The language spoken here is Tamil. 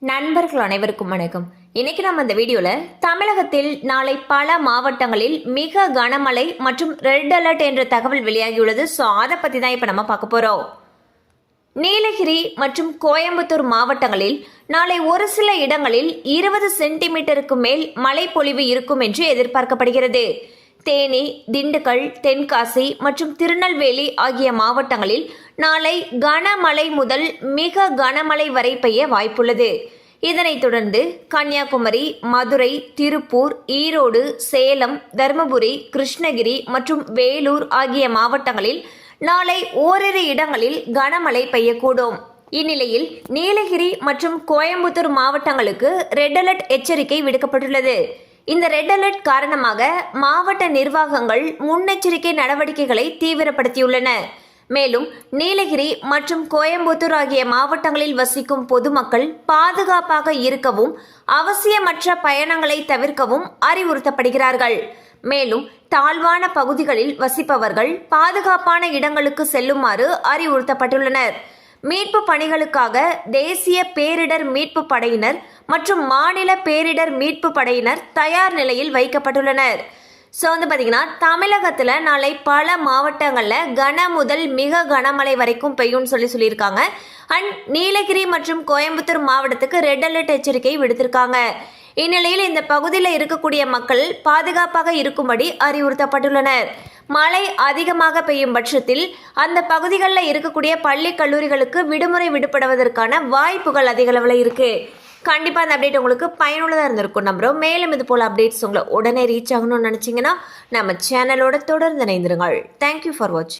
நண்பர்கள் அனைவருக்கும் வணக்கம். இன்னைக்கு நம்ம இந்த வீடியோல தமிழகத்தில் நாளை பல மாவட்டங்களில் மிக கனமழை மற்றும் ரெட் அலர்ட் என்ற தகவல் வெளியாகியுள்ளது. ஸோ அதை பத்தி தான் இப்ப நம்ம பார்க்க போறோம். நீலகிரி மற்றும் கோயம்புத்தூர் மாவட்டங்களில் நாளை ஒரு சில இடங்களில் 20 சென்டிமீட்டருக்கு மேல் மழை பொழிவு இருக்கும் என்று எதிர்பார்க்கப்படுகிறது. தேனி, திண்டுக்கல், தென்காசி மற்றும் திருநெல்வேலி ஆகிய மாவட்டங்களில் நாளை கனமழை முதல் மிக கனமழை வரை பெய்ய வாய்ப்புள்ளது. இதனைத் தொடர்ந்து கன்னியாகுமரி, மதுரை, திருப்பூர், ஈரோடு, சேலம், தருமபுரி, கிருஷ்ணகிரி மற்றும் வேலூர் ஆகிய மாவட்டங்களில் நாளை ஓரிரு இடங்களில் கனமழை பெய்யக்கூடும். இந்நிலையில் நீலகிரி மற்றும் கோயம்புத்தூர் மாவட்டங்களுக்கு ரெட் அலர்ட் எச்சரிக்கை விடுக்கப்பட்டுள்ளது. இந்த ரெட் அலர்ட் காரணமாக மாவட்ட நிர்வாகங்கள் முன்னெச்சரிக்கை நடவடிக்கைகளை தீவிரப்படுத்தியுள்ளன. மேலும் நீலகிரி மற்றும் கோயம்புத்தூர் ஆகிய மாவட்டங்களில் வசிக்கும் பொதுமக்கள் பாதுகாப்பாக இருக்கவும் அவசியமற்ற பயணங்களை தவிர்க்கவும் அறிவுறுத்தப்படுகிறார்கள். மேலும் தாழ்வான பகுதிகளில் வசிப்பவர்கள் பாதுகாப்பான இடங்களுக்கு செல்லுமாறு அறிவுறுத்தப்பட்டுள்ளனர். மீட்பு பணிகளுக்காக தேசிய பேரிடர் மீட்பு படையினர் மற்றும் மாநில பேரிடர் மீட்பு படையினர் தயார் நிலையில் வைக்கப்பட்டுள்ளனர். ஸோ பார்த்தீங்கன்னா தமிழகத்தில் நாளை பல மாவட்டங்களில் கன முதல் மிக கனமழை வரைக்கும் பெய்யும்னு சொல்லியிருக்காங்க. அண்ட் நீலகிரி மற்றும் கோயம்புத்தூர் மாவட்டத்துக்கு ரெட் அலர்ட் எச்சரிக்கை விடுத்திருக்காங்க. இந்நிலையில் இந்த பகுதியில் இருக்கக்கூடிய மக்கள் பாதுகாப்பாக இருக்கும்படி அறிவுறுத்தப்பட்டுள்ளனர். மழை அதிகமாக பெய்யும் பட்சத்தில் அந்த பகுதிகளில் இருக்கக்கூடிய பள்ளி கல்லூரிகளுக்கு விடுமுறை விடுபடுவதற்கான வாய்ப்புகள் அதிக அளவில் இருக்கு. கண்டிப்பாக அந்த அப்டேட் உங்களுக்கு பயனுள்ளதாக இருந்திருக்கும் நம்புறோம். மேலும் இது போல் அப்டேட்ஸ் உங்களை உடனே ரீச் ஆகணும்னு நினச்சிங்கன்னா நம்ம சேனலோட தொடர்ந்து இணைந்திருங்கள். தேங்க்யூ ஃபார் வாட்சிங்.